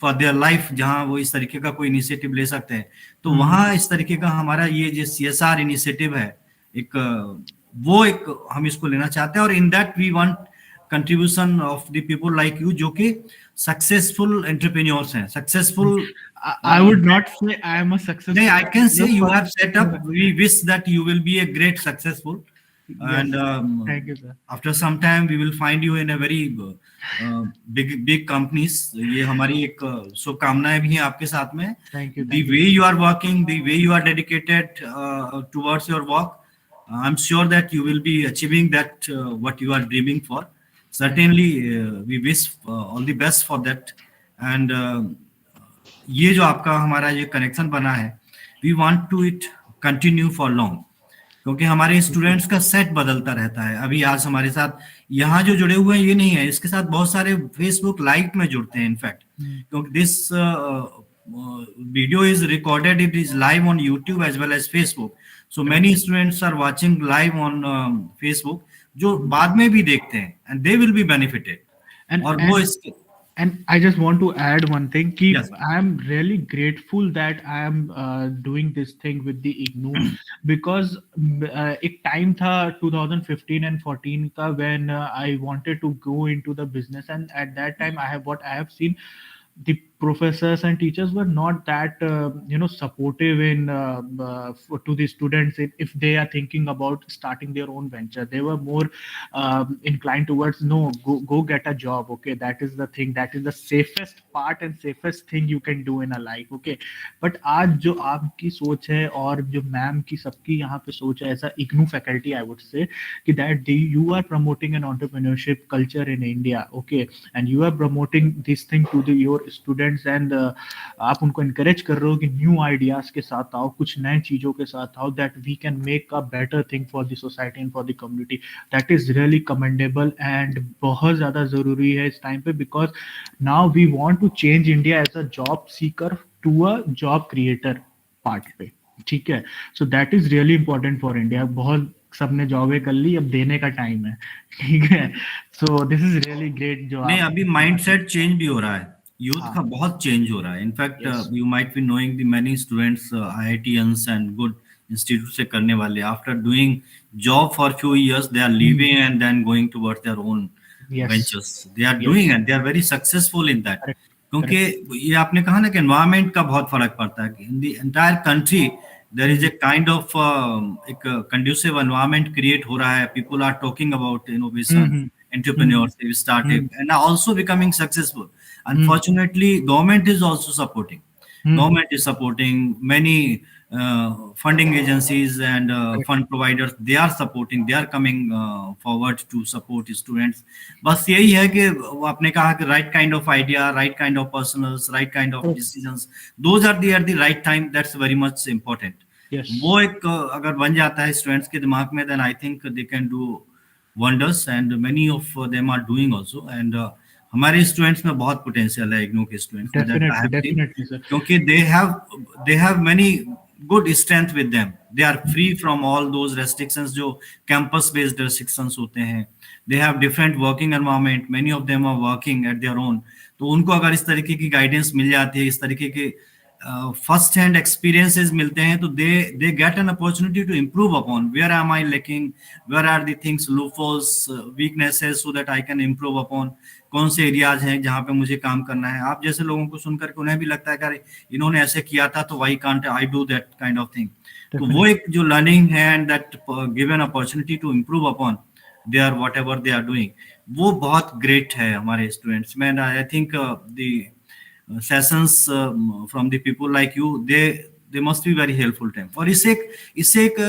for their life, जहां वो इस तरीके का कोई इनिशिएटिव ले सकते हैं, तो Hmm. वहां इस तरीके का हमारा ये जो सीएसआर इनिशिएटिव है, एक वो एक हम इसको लेना चाहते हैं, और in that we want contribution of the people like you, जो कि सक्सेसफुल एंटरप्रेन्योर्स हैं, successful. I would not say I am a No, successful I can say entrepreneur, you but have set up. We wish that you will be a great successful, yes, and thank you, sir. after some time we will find you in a very big companies. ये हमारी एक शुभकामनाएं भी हैं आपके साथ में। The Thank you way so you much. are working, the way you are dedicated towards your work, I'm sure that you will be achieving that what you are dreaming for. Thank you. Certainly, we wish all the best for that, and ये जो आपका हमारा ये connection बना है, we want to it continue for long, क्योंकि हमारे Thank you. Students का सेट बदलता रहता है। अभी आज हमारे साथ यहाँ जो जुड़े हुए हैं ये नहीं है, इसके साथ बहुत सारे फेसबुक लाइव में जुड़ते हैं इनफैक्ट, Hmm. क्योंकि this video is recorded, it is live on YouTube as well as Facebook, so Correct. Many students are watching live on Facebook, जो Hmm. बाद में भी देखते हैं, and they will be benefited. And और वो and इस, and I just want to add one thing. Yes, Keep, I'm really grateful that I am doing this thing with the IGNU, because एक time था 2015 and 14 का, when I wanted to go into the business, and at that time I have, what I have seen, the professors and teachers were not that supportive in to the students if they are thinking about starting their own venture. They were more inclined towards, no, go get a job. Okay, that is the thing, that is the safest part and safest thing you can do in a life. Okay, but आज जो आपकी सोच है और जो ma'am की सबकी यहाँ पे सोच है, ऐसा IGNOU faculty I would say, कि that you are promoting an entrepreneurship culture in India. Okay, and you are promoting this thing to the your students, and आप उनको इनकरेज कर रहे हो कि न्यू आइडियाज के साथ आओ, कुछ नए चीजों के साथ आओ, that we can make a better thing for the society and for the community. That is really commendable and बहुत ज्यादा जरूरी है इस टाइम पे, because now we want to change India as a job seeker to a job creator part पे. ठीक है, so that is really important for India. बहुत सबने जॉबें कर ली, अब देने का टाइम है. ठीक है, so this is really great जो नहीं, आप. अभी माइंडसेट चेंज भी हो रहा है, यूथ हाँ. का बहुत चेंज हो रहा है. In fact yes. You might be knowing the many students IITians and good institute से करने वाले, after doing job for few years they are leaving and then going towards their own yes. Ventures. They are yes. Doing and they are very successful in that. Correct. क्योंकि correct. ये आपने कहा ना कि environment का बहुत फर्क पड़ता है. In the entire country there is a kind of एक कंड्यूसिव एनवायरनमेंट क्रिएट हो रहा है. People are talking about innovation, entrepreneurship, startup, and also becoming successful. Unfortunately, government is also supporting. Government is supporting many funding agencies and correct. fund providers. They are supporting. They are coming forward to support students. बस यही है कि वो आपने कहा कि right kind of idea, right kind of personals, right kind of decisions. Those are the at the right time. That's very much important. Yes. वो एक अगर बन जाता है स्टूडेंट्स के दिमाग में, then I think they can do wonders and many of them are doing also. And हमारे स्टूडेंट्स में बहुत पोटेंशियल है, इग्नू के स्टूडेंट्स में, that I definitely, have seen. Definitely sir. क्योंकि they have many good strength with them. They are free from all those restrictions जो campus based restrictions होते हैं. They have different working environment. Many of them are working at their own. तो उनको अगर इस तरीके की गाइडेंस मिल जाती है, इस तरीके के फर्स्ट हैंड एक्सपीरियंसेस मिलते हैं, तो they get an opportunity to improve upon where am I lacking, where are the things, loopholes, weaknesses, so that I can improve upon. कौन से एरियाज हैं जहाँ पे मुझे काम करना है. आप जैसे लोगों को सुनकर के उन्हें भी लगता है कि इन्होंने ऐसे किया था, तो why can't I do that kind of thing. तो वो एक जो लर्निंग है and that given opportunity to improve upon they are whatever they are doing, वो बहुत ग्रेट है हमारे स्टूडेंट्स में. I think the sessions from the people like you, they must be very helpful to them. और इससे एक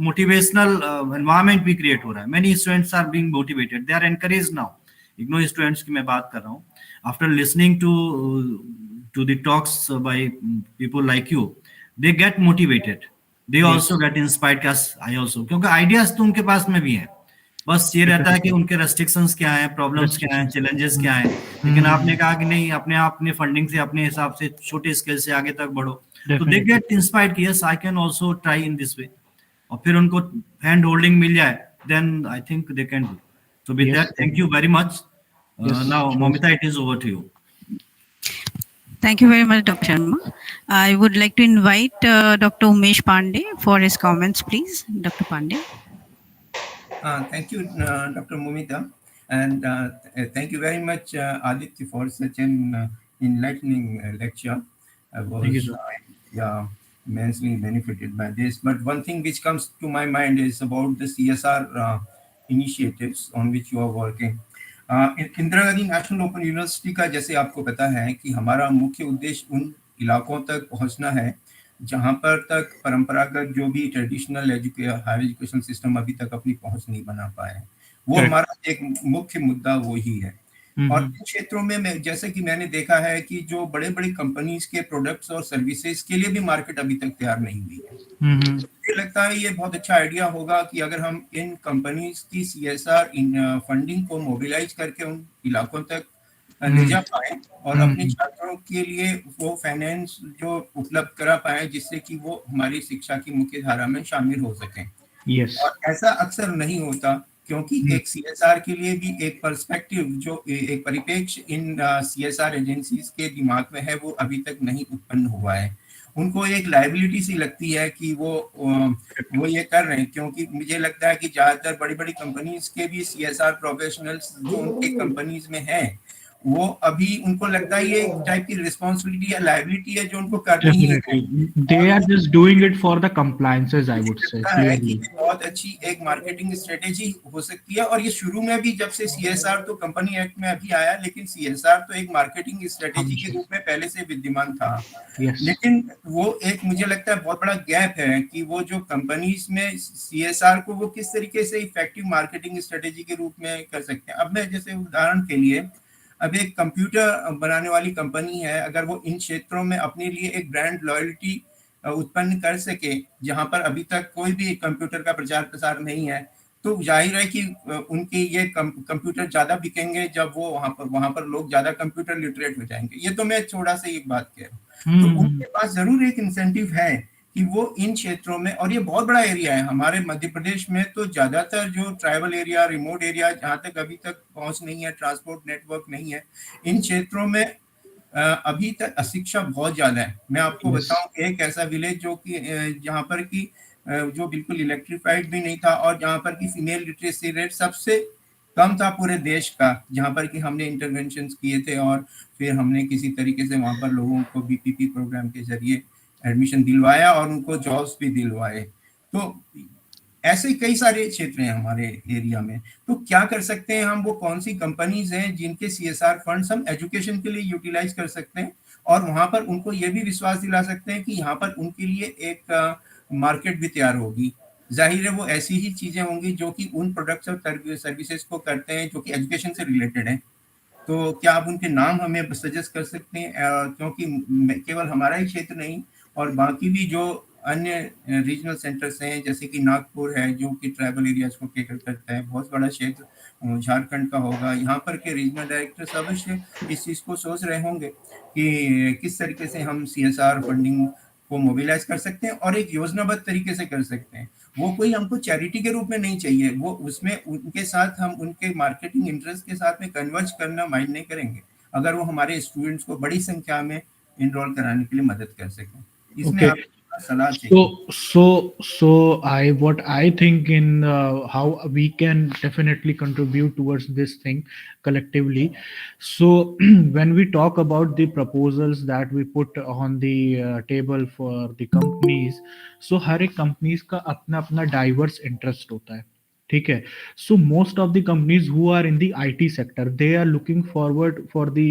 motivational environment भी create हो रहा है. Many students are being motivated, they are encouraged now. IGNOU students की मैं बात कर रहा हूँ. After listening to the talks by people like you, they get motivated, they also get inspired. I also, क्योंकि आइडियाज तो उनके पास में भी हैं, बस ये रहता है कि उनके रेस्ट्रिक्शंस क्या हैं, प्रॉब्लम्स क्या हैं, चैलेंजेस क्या हैं. लेकिन आपने कहा कि नहीं, अपने आप अपने फंडिंग से, अपने हिसाब से छोटे स्केल से आगे तक बढ़ो, तो दे गेट इंस्पायर्ड कि yes I can also try in this way. और फिर उनको हैंड होल्डिंग मिल जाए, then I think they can do. So with that, thank you very much. Now Momita, it is over to you. Thank you very much, Dr. Sharma. I would like to invite Dr. Umesh Pandey for his comments, please. Dr. Pandey. Thank you, Dr. Momita, and thank you very much, Aditya, for such an enlightening lecture. Thank you, sir. Yeah, immensely benefited by this. But one thing which comes to my mind is about the CSR initiatives on which you are working. Indira Gandhi national open university का, जैसे आपको पता है कि हमारा मुख्य उद्देश्य उन इलाकों तक पहुंचना है जहां पर तक परंपरागत जो भी ट्रेडिशनल हायर एजुकेशन सिस्टम अभी तक अपनी पहुंच नहीं बना पाए. वो हमारा एक मुख्य मुद्दा वो ही है. और इन क्षेत्रों में जैसे कि मैंने देखा है कि जो बड़े बड़ी कंपनीज के प्रोडक्ट्स और सर्विसेज के लिए भी मार्केट अभी तक तैयार नहीं हुई है. मुझे लगता है ये बहुत अच्छा आइडिया होगा कि अगर हम इन कंपनीज की CSR फंडिंग को मोबिलाइज करके उन इलाकों तक ले जा पाए और अपने छात्रों के लिए वो फाइनेंस जो उपलब्ध करा पाए, जिससे कि वो हमारी शिक्षा की मुख्य धारा में शामिल हो सकें. Yes. और ऐसा अक्सर नहीं होता, क्योंकि एक CSR के लिए भी एक पर्सपेक्टिव, जो एक परिप्रेक्ष्य इन CSR एजेंसीज के दिमाग में है, वो अभी तक नहीं उत्पन्न हुआ है. उनको एक लायबिलिटी सी लगती है कि वो ये कर रहे हैं, क्योंकि मुझे लगता है कि ज्यादातर बड़ी बड़ी कंपनीज के भी CSR प्रोफेशनल्स जो उनके कंपनीज में हैं, वो अभी उनको लगता है ये एक टाइप की रिस्पॉन्सिबिलिटी या लाइबिलिटी है जो उनको करनी ही है। Definitely. They और are just doing it for the compliances, I मुझे would say, लगता है कि clearly. ये बहुत अच्छी एक मार्केटिंग स्ट्रेटेजी हो सकती है। और ये शुरू में भी, जब से सीएसआर तो कंपनी एक्ट में अभी आया, लेकिन सीएसआर तो एक मार्केटिंग स्ट्रेटेजी के हमेशा. रूप में पहले से विद्यमान था। Yes. लेकिन वो एक, मुझे लगता है, बहुत बड़ा गैप है कि वो जो कंपनीज में सीएसआर को वो किस तरीके से इफेक्टिव मार्केटिंग स्ट्रेटेजी के रूप में कर सकते हैं। अब मैं जैसे उदाहरण के लिए, अब एक कंप्यूटर बनाने वाली कंपनी है, अगर वो इन क्षेत्रों में अपने लिए एक ब्रांड लॉयल्टी उत्पन्न कर सके जहां पर अभी तक कोई भी कंप्यूटर का प्रचार प्रसार नहीं है, तो जाहिर है कि उनके ये कंप्यूटर ज्यादा बिकेंगे जब वो वहां पर लोग ज्यादा कंप्यूटर लिटरेट हो जाएंगे। ये तो मैं थोड़ा सा एक बात कह रहा हूँ। तो Hmm. उनके पास जरूर एक इंसेंटिव है कि वो इन क्षेत्रों में, और ये बहुत बड़ा एरिया है हमारे मध्य प्रदेश में, तो ज्यादातर जो ट्राइबल एरिया, रिमोट एरिया, जहाँ तक अभी तक पहुंच नहीं है, ट्रांसपोर्ट नेटवर्क नहीं है, इन क्षेत्रों में अभी तक अशिक्षा बहुत ज्यादा है। मैं आपको Yes. बताऊं कि एक ऐसा विलेज जो कि जहाँ पर कि जो बिल्कुल इलेक्ट्रिफाइड भी नहीं था, और जहाँ पर कि फीमेल लिटरेसी रेट सबसे कम था पूरे देश का, जहाँ पर कि हमने इंटरवेंशन किए थे, और फिर हमने किसी तरीके से वहाँ पर लोगों को बीपीपी प्रोग्राम के जरिए एडमिशन दिलवाया और उनको जॉब्स भी दिलवाए। तो ऐसे कई सारे क्षेत्र हैं हमारे एरिया में। तो क्या कर सकते हैं हम, वो कौन सी कंपनीज हैं जिनके सीएसआर फंड्स हम एजुकेशन के लिए यूटिलाइज कर सकते हैं, और वहां पर उनको ये भी विश्वास दिला सकते हैं कि यहाँ पर उनके लिए एक मार्केट भी तैयार होगी। जाहिर है वो ऐसी ही चीजें होंगी जो कि उन प्रोडक्ट्स और सर्विसेज को करते हैं जो कि एजुकेशन से रिलेटेड है। तो क्या आप उनके नाम हमें सजेस्ट कर सकते हैं? क्योंकि केवल हमारा ही क्षेत्र नहीं, और बाकी भी जो अन्य रीजनल सेंटर्स हैं, जैसे कि नागपुर है जो कि ट्राइबल एरियाज को केटर करता है, बहुत बड़ा क्षेत्र झारखंड का होगा, यहाँ पर के रीजनल डायरेक्टर्स अवश्य इस चीज़ को सोच रहे होंगे कि किस तरीके से हम सीएसआर फंडिंग को मोबिलाइज कर सकते हैं और एक योजनाबद्ध तरीके से कर सकते हैं। वो कोई हमको चैरिटी के रूप में नहीं चाहिए, वो उसमें उनके साथ हम उनके मार्केटिंग इंटरेस्ट के साथ में कन्वर्ज करना माइंड नहीं करेंगे, अगर वो हमारे स्टूडेंट्स को बड़ी संख्या में इनरोल कराने के लिए मदद कर सकें। इसमें Okay. आपका सलाह चाहिए। So what I think in how we can definitely contribute towards this thing collectively. So when we talk about the proposals that we put on the table for the companies, so हर एक companies का अपना अपना diverse interest होता है. ठीक है. So most of the companies who are in the IT sector, they are looking forward for the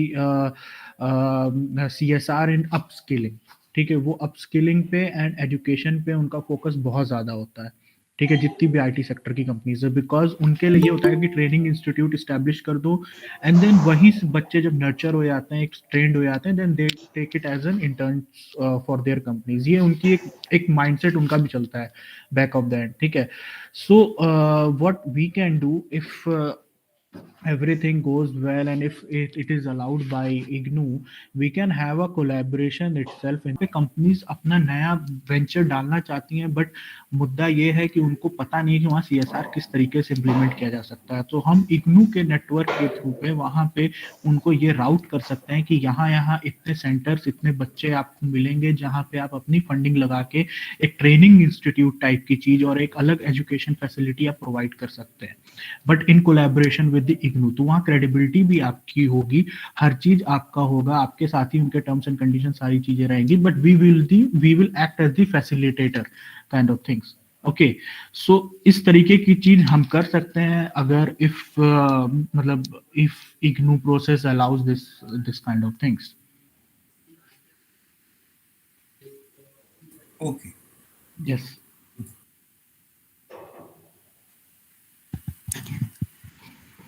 CSR and upskilling. ठीक है, वो अपस्किलिंग पे एंड एजुकेशन पे उनका फोकस बहुत ज़्यादा होता है। ठीक है, जितनी भी आईटी सेक्टर की कंपनीज है, बिकॉज उनके लिए ये होता है कि ट्रेनिंग इंस्टीट्यूट इस्टेब्लिश कर दो एंड देन वहीं से बच्चे जब नर्चर हो जाते हैं, एक ट्रेंड हो जाते हैं, then they take it as an intern for their companies. ये उनकी एक माइंडसेट उनका भी चलता है बैक ऑफ द एंड। ठीक है, so what we can do if everything goes well and if it is allowed by IGNU, we can have a collaboration itself in पे कंपनीज अपना नया वेंचर डालना चाहती हैं, बट मुद्दा ये है कि उनको पता नहीं है कि वहाँ सीएसआर किस तरीके से इम्प्लीमेंट किया जा सकता है। तो हम इग्नू के नेटवर्क के थ्रू पे वहाँ पे उनको ये राउट कर सकते हैं कि यहाँ यहाँ इतने सेंटर्स, इतने बच्चे आपको मिलेंगे जहाँ पे आप अपनी फंडिंग लगा के एक ट्रेनिंग इंस्टीट्यूट टाइप की चीज और एक अलग एजुकेशन फैसिलिटी आप प्रोवाइड कर सकते हैं, but in collaboration with the IGNOU. तो वहाँ क्रेडिबिलिटी भी आपकी होगी, हर चीज आपका होगा, आपके साथ ही उनके टर्म्स एंड कंडीशन सारी चीजें रहेंगी, but we will act as the facilitator kind of things. Okay, so इस तरीके की चीज हम कर सकते हैं अगर इफ मतलब if IGNOU process allows this kind of things. Okay, yes,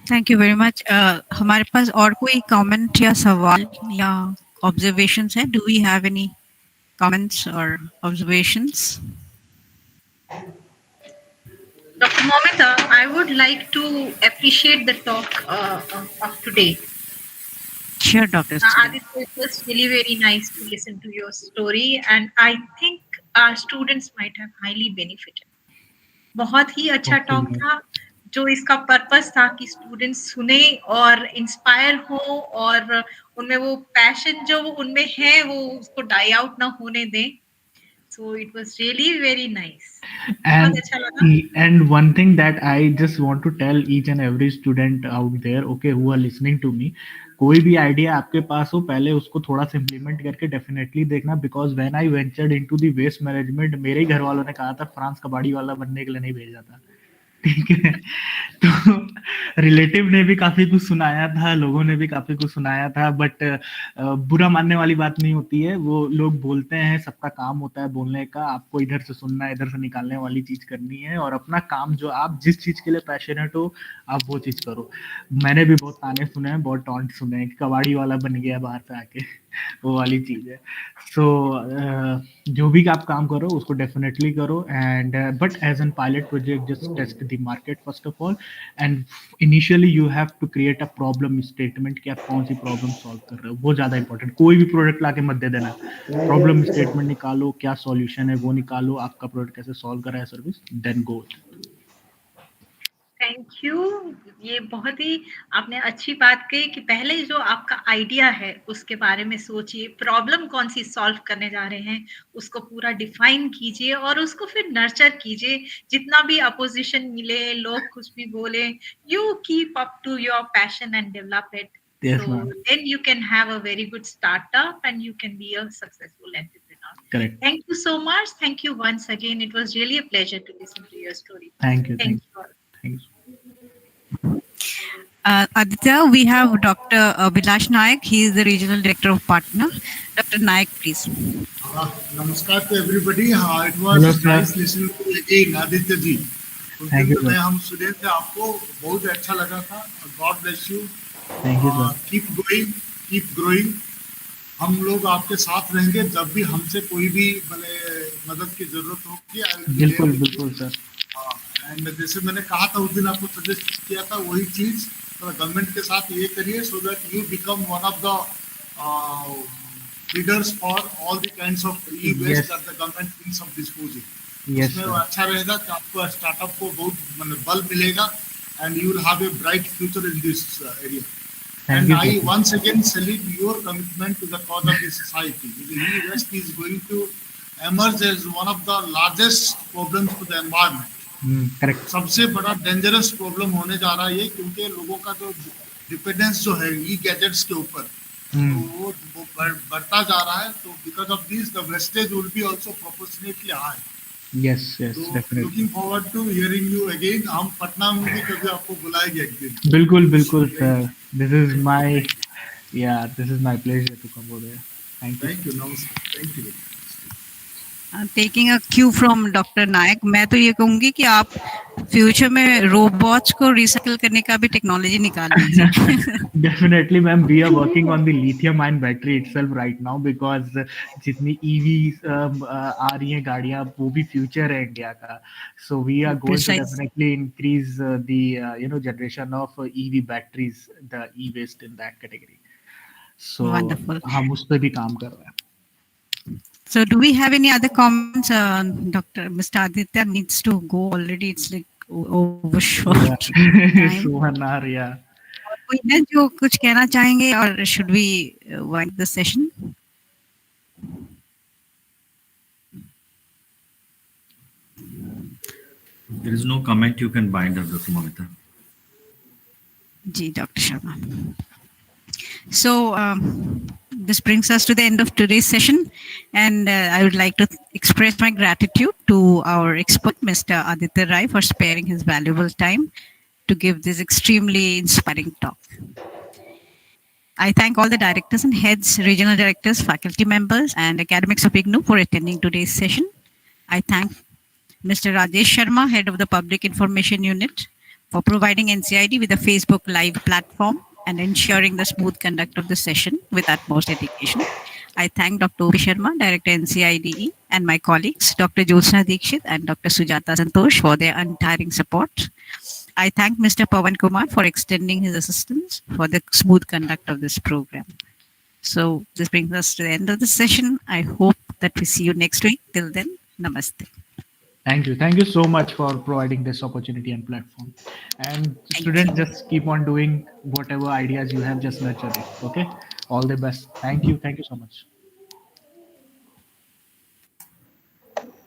thank you very much. हमारे पास और कोई कमेंट या सवाल या ऑब्जर्वेशंस है? Do we have any comments और observations? Dr. Momita, I would like to appreciate the talk of today. Sure, Dr. Aditya, it was really very nice to listen to your story, and I think our students might have highly benefited. बहुत ही अच्छा Okay, talk ma'am. था, जो इसका purpose था कि students सुने और inspire हो और उनमें वो पैशन जो उनमें है वो उसको डाई आउट ना होने दें। So it was really very nice. बहुत अच्छा लगा। And one thing that I just want to tell each and every student out there, okay, who are listening to me, कोई भी आइडिया आपके पास हो, पहले उसको थोड़ा सा इम्प्लीमेंट करके डेफिनेटली देखना, because when I ventured into the waste management, मेरे ही घर वालों ने कहा था फ्रांस कबाड़ी वाला बनने के लिए नहीं भेजा था। ठीक है। तो रिलेटिव ने भी काफी कुछ सुनाया था, लोगों ने भी काफी कुछ सुनाया था, बट बुरा मानने वाली बात नहीं होती है। वो लोग बोलते हैं, सबका काम होता है बोलने का, आपको इधर से सुनना, इधर से निकालने वाली चीज करनी है, और अपना काम जो आप जिस चीज के लिए पैशनेट हो आप वो चीज करो। मैंने भी बहुत ताने सुने हैं, बहुत टॉन्ट सुने हैं कि कबाड़ी वाला बन गया बाहर से आके। वो वाली चीज है। सो जो भी आप काम करो उसको डेफिनेटली करो, and but as an pilot project just test the market first of all, and initially you have to create a problem statement कि आप कौन सी प्रॉब्लम सॉल्व कर रहे हो, वो ज्यादा इंपॉर्टेंट। कोई भी प्रोडक्ट लाके मत दे देना, प्रॉब्लम स्टेटमेंट निकालो, क्या सॉल्यूशन है वो निकालो, आपका प्रोडक्ट कैसे सॉल्व कर रहा है service, then go. Thank you. ये बहुत ही आपने अच्छी बात कही कि पहले जो आपका आइडिया है उसके बारे में सोचिए, प्रॉब्लम कौन सी सॉल्व करने जा रहे हैं उसको पूरा डिफाइन कीजिए और उसको फिर नर्चर कीजिए। जितना भी अपोजिशन मिले, लोग कुछ भी बोले, you keep up to your passion and develop it, Yes, so ma'am. then you can have a very good startup and you can be a successful entrepreneur. Correct. Thank you so much. Thank you once again. It was really a pleasure to listen to your story. Thank you. Thank you all. Thank you. Aditya, we have Dr. Vilash Nayak. He is the Regional Director of Partner. Dr. Nayak, please. Namaskar to everybody. It was Namaskar. nice listening to you again, Aditya ji. उस Thank दिन you, तो मैं sir. हम सुने थे, आपको बहुत अच्छा लगा था। God bless you. Thank you, sir. Keep going, keep growing. हम लोग आपके साथ रहेंगे जब भी हमसे कोई भी मदद की जरूरत होगी। बिल्कुल बिल्कुल सर। एंड जैसे मैंने कहा था उस दिन, आपको सजेस्ट किया था वही चीज, गवर्नमेंट के साथ ये करिए so that you become one of the leaders for all the kinds of e waste that the government thinks of disposing. Yes, इसमें sir. वो अच्छा रहेगा कि आपको स्टार्टअप को बहुत बल मिलेगा and you will have a bright future in this area. Thank And you, I sir. once again salute your commitment to the cause of the society. The e-waste is going to emerge as one of the largest problems to the environment. Correct. सबसे बड़ा dangerous problem होने जा रहा है ये, क्योंकि लोगों का जो डिपेंडेंस जो है ई गैजेट्स के ऊपर, तो वो बढ़ता जा रहा है। तो because of this the wastage will be also proportionately high. Yes, yes, तो definitely. Looking forward to hearing you again. हम पटना में भी कभी आपको बुलाएंगे एक दिन। बिल्कुल बिल्कुल sir, this is my pleasure to come over there. Thank you. Thank you. नमस्कार। Thank you. Taking a cue from doctor Nayak, मैं तो ये कहूंगी कि आप फ्यूचर में रोबोट्स को रिसाइकल करने का भी टेक्नोलॉजी निकाल लीजिए। Definitely, ma'am. We are working on the lithium-ion battery itself right now because जितनी EV आ रही हैं गाड़ियाँ, वो भी फ्यूचर है इंडिया का. So we are going to Precise. definitely increase the generation of EV batteries, the e-waste in that category. So Wonderful. हम उस पर भी काम कर रहे हैं. So do we have any other comments? Dr. Mr. Aditya needs to go already. It's like overshot. time. So Anar, yeah. कोई है जो कुछ कहना चाहेंगे, और should we wind the session? There is no comment you can bind up, Dr. Mamita. Ji, Dr. Sharma. So this brings us to the end of today's session, and I would like to express my gratitude to our expert, Mr. Aditya Rai, for sparing his valuable time to give this extremely inspiring talk. I thank all the directors and heads, regional directors, faculty members, and academics of IGNOU for attending today's session. I thank Mr. Rajesh Sharma, head of the Public Information Unit, for providing NCID with a Facebook Live platform and ensuring the smooth conduct of the session with utmost dedication. I thank Dr. Opi Sharma, Director NCIDE, and my colleagues, Dr. Jyotsna Dikshit and Dr. Sujata Santosh, for their untiring support. I thank Mr. Pawan Kumar for extending his assistance for the smooth conduct of this program. So this brings us to the end of the session. I hope that we see you next week. Till then, namaste. Thank you. Thank you so much for providing this opportunity and platform. And students, just keep on doing whatever ideas you have, just nurture it. Okay. All the best. Thank you. Thank you so much.